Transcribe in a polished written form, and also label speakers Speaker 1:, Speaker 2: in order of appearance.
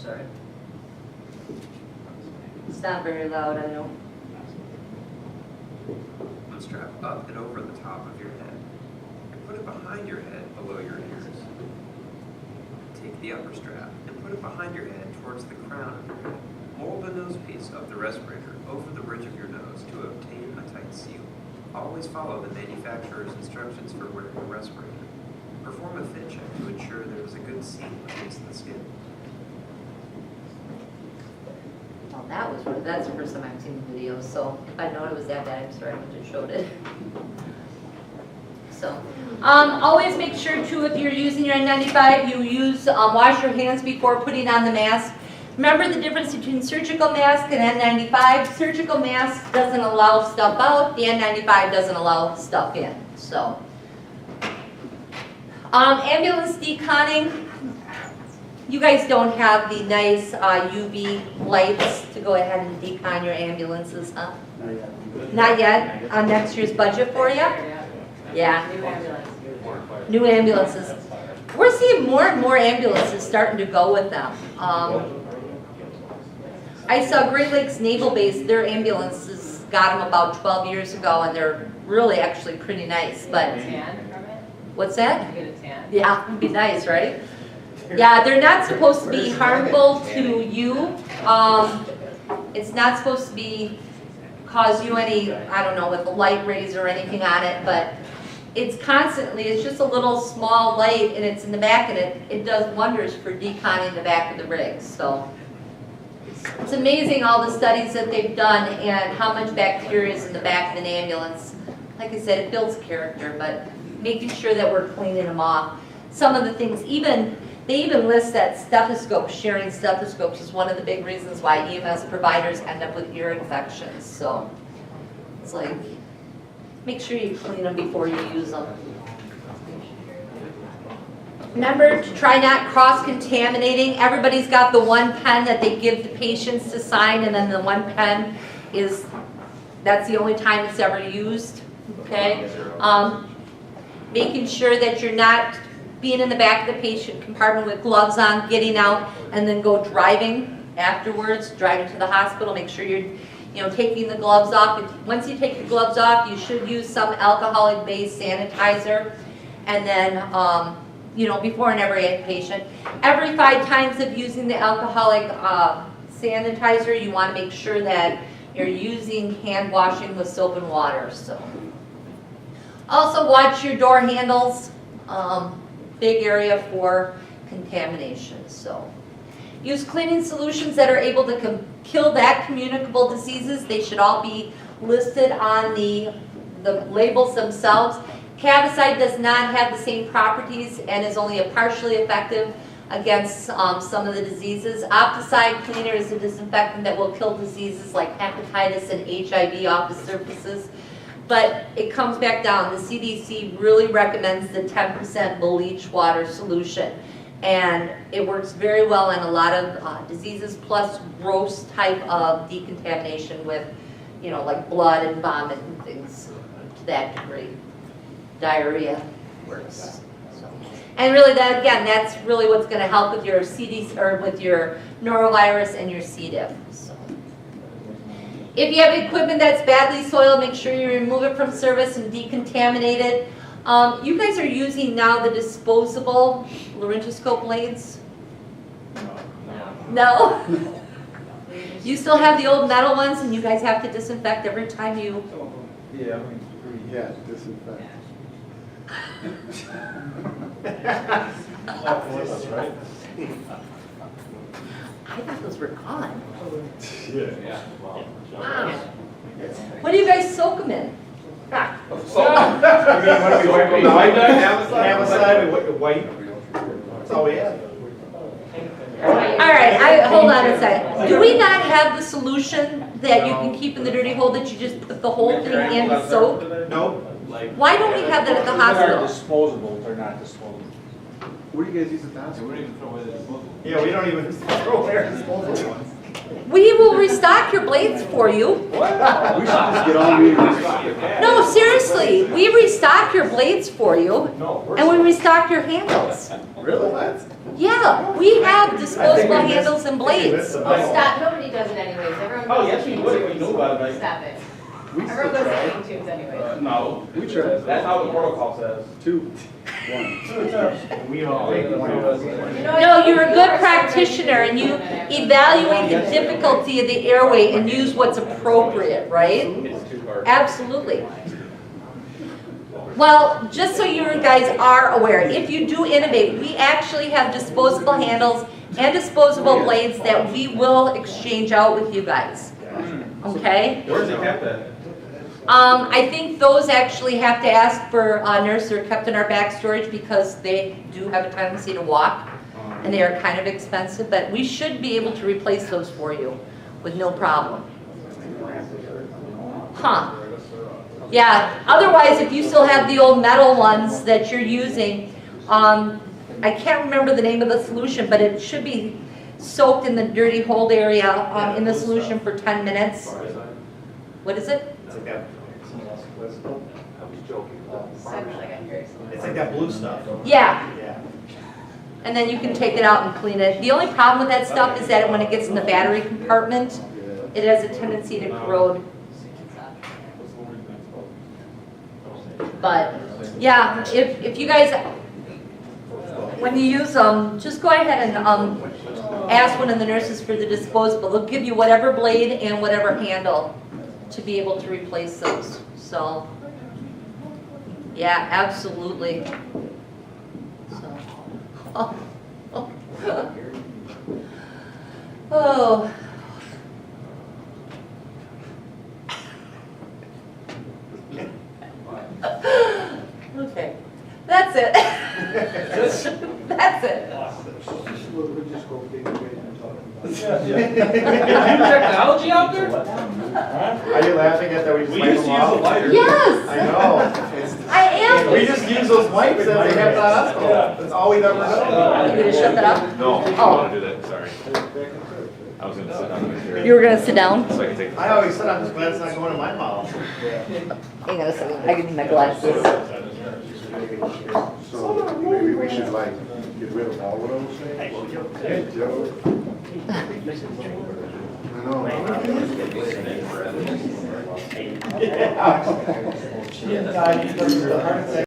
Speaker 1: sorry.
Speaker 2: It's not very loud, I know.
Speaker 3: And strap up and over the top of your head. And put it behind your head below your ears. Take the upper strap and put it behind your head towards the crown of your head. Mold the nose piece of the respirator over the bridge of your nose to obtain a tight seal. Always follow the manufacturer's instructions for wearing a respirator. Perform a fit check to ensure there is a good seam against the skin.
Speaker 2: Well, that's the first time I've seen the video, so if I known it was that bad, I'm sorry I just showed it. So, always make sure too, if you're using your N95, you wash your hands before putting on the mask. Remember the difference between surgical mask and N95. Surgical mask doesn't allow stuff out, the N95 doesn't allow stuff in, so. Ambulance deconning. You guys don't have the nice UV lights to go ahead and decon your ambulances, huh?
Speaker 4: Not yet.
Speaker 2: Not yet? On next year's budget for you? Yeah.
Speaker 1: New ambulance.
Speaker 2: New ambulances. We're seeing more and more ambulances starting to go with them. I saw Great Lakes Naval Base, their ambulances got them about 12 years ago, and they're really actually pretty nice. But
Speaker 1: Tan from it?
Speaker 2: what's that?
Speaker 1: You get a tan?
Speaker 2: Yeah, it'd be nice, right? Yeah, they're not supposed to be harmful to you. It's not supposed to cause you any, I don't know, with the light rays or anything on it, but it's just a little small light, and it's in the back, and it does wonders for deconning the back of the rig. So it's amazing all the studies that they've done and how much bacteria is in the back of an ambulance. Like I said, it builds character, but making sure that we're cleaning them off. Some of the things, they even list that stethoscopes, sharing stethoscopes is one of the big reasons why EMS providers end up with ear infections. So it's like, make sure you clean them before you use them. Remember to try not cross-contaminating. Everybody's got the one pen that they give the patients to sign, and then the one pen that's the only time it's ever used, okay? Making sure that you're not being in the back of the patient compartment with gloves on, getting out, and then go driving afterwards, driving to the hospital. Make sure you're taking the gloves off. Once you take the gloves off, you should use some alcoholic-based sanitizer, and then before and every patient. Every 5 times of using the alcoholic sanitizer, you want to make sure that you're using hand washing with soap and water. So, also watch your door handles. Big area for contamination. So, use cleaning solutions that are able to kill that communicable diseases. They should all be listed on the labels themselves. Cavicide does not have the same properties and is only partially effective against some of the diseases. Opticide cleaner is a disinfectant that will kill diseases like hepatitis and HIV off the surfaces. But it comes back down. The CDC really recommends the 10% bleach water solution. And it works very well in a lot of diseases, plus gross type of decontamination with, like blood and vomit and things to that degree. Diarrhea works. So. And really, that's really what's going to help with your CDC or with your norovirus and your C. diff. So. If you have equipment that's badly soiled, make sure you remove it from service and decontaminate it. You guys are using now the disposable laryngoscope blades? No? You still have the old metal ones, and you guys have to disinfect every time you...
Speaker 4: Yeah, disinfect.
Speaker 2: I thought those were gone.
Speaker 4: Yeah.
Speaker 2: Wow. What do you guys soak them in?
Speaker 4: White. That's all we have.
Speaker 2: All right, hold on a second. Do we not have the solution that you can keep in the dirty hole that you just put the whole thing in the soap?
Speaker 4: No.
Speaker 2: Why don't we have that at the
Speaker 5: They're
Speaker 2: hospital?
Speaker 5: disposable, they're not disposable.
Speaker 4: What do you guys use at the hospital?
Speaker 5: We don't even throw away the disposable.
Speaker 4: Yeah, we don't even throw away disposable ones.
Speaker 2: We will restock your blades for you.
Speaker 4: We should just get on these.
Speaker 2: No, seriously, we restock your blades for you, and we restock your handles.
Speaker 4: Really? What?
Speaker 2: Yeah, we have disposable
Speaker 4: I think we
Speaker 2: handles and blades.
Speaker 1: Oh, stop, nobody does it anyways, everyone.
Speaker 5: Oh,
Speaker 1: goes
Speaker 5: yes,
Speaker 1: to
Speaker 5: we
Speaker 1: tubes
Speaker 5: would if we
Speaker 1: anyways.
Speaker 5: knew about it,
Speaker 1: Stop it.
Speaker 4: We
Speaker 1: Everyone
Speaker 4: still
Speaker 1: goes to
Speaker 4: try.
Speaker 1: clean tubes anyways.
Speaker 5: No.
Speaker 4: We tried.
Speaker 5: That's how the protocol says.
Speaker 4: 2, 1. We all.
Speaker 2: No, you're a good practitioner and you evaluate the difficulty of the airway and use what's appropriate, right?
Speaker 5: It's too hard.
Speaker 2: Absolutely. Well, just so you guys are aware, if you do innovate, we actually have disposable handles and disposable blades that we will exchange out with you guys. Okay?
Speaker 5: Where's it kept at?
Speaker 2: I think those actually have to ask for a nurse. They're kept in our back storage because they do have a tendency to walk and they are kind of expensive, but we should be able to replace those for you with no problem. Huh. Yeah, otherwise if you still have the old metal ones that you're using, I can't remember the name of the solution, but it should be soaked in the dirty hold area in the solution for 10 minutes. What is it?
Speaker 4: It's like that.
Speaker 1: It's
Speaker 4: It's like that blue stuff.
Speaker 2: Yeah,
Speaker 4: Yeah.
Speaker 2: and then you can take it out and clean it. The only problem with that stuff is that when it gets in the battery compartment, it has a tendency to corrode. But, yeah, if you guys, when you use them, just go ahead and ask one of the nurses for the disposable. They'll give you whatever blade and whatever handle to be able to replace those. So, yeah, absolutely. So, oh. Okay, that's it. That's it.
Speaker 5: Technology out there?
Speaker 4: Are you laughing at that we just
Speaker 5: We
Speaker 4: wipe
Speaker 5: used to
Speaker 4: them
Speaker 5: use a
Speaker 4: off?
Speaker 5: lighter.
Speaker 2: Yes,
Speaker 4: I know. It's-
Speaker 2: I am.
Speaker 4: We just use those wipes that they have at the hospital. That's all we've ever done.
Speaker 2: You gonna shut that up?
Speaker 6: No, I don't
Speaker 2: Oh.
Speaker 6: want to do that, sorry. I was gonna sit down in the chair.
Speaker 2: You were gonna sit down?
Speaker 6: So I can take the.
Speaker 4: I always said, I'm just glad it's not going in my mouth.
Speaker 2: Hang on a second, I give you my glasses.
Speaker 7: So maybe we should like get rid of all of those things? I know.
Speaker 4: Yeah.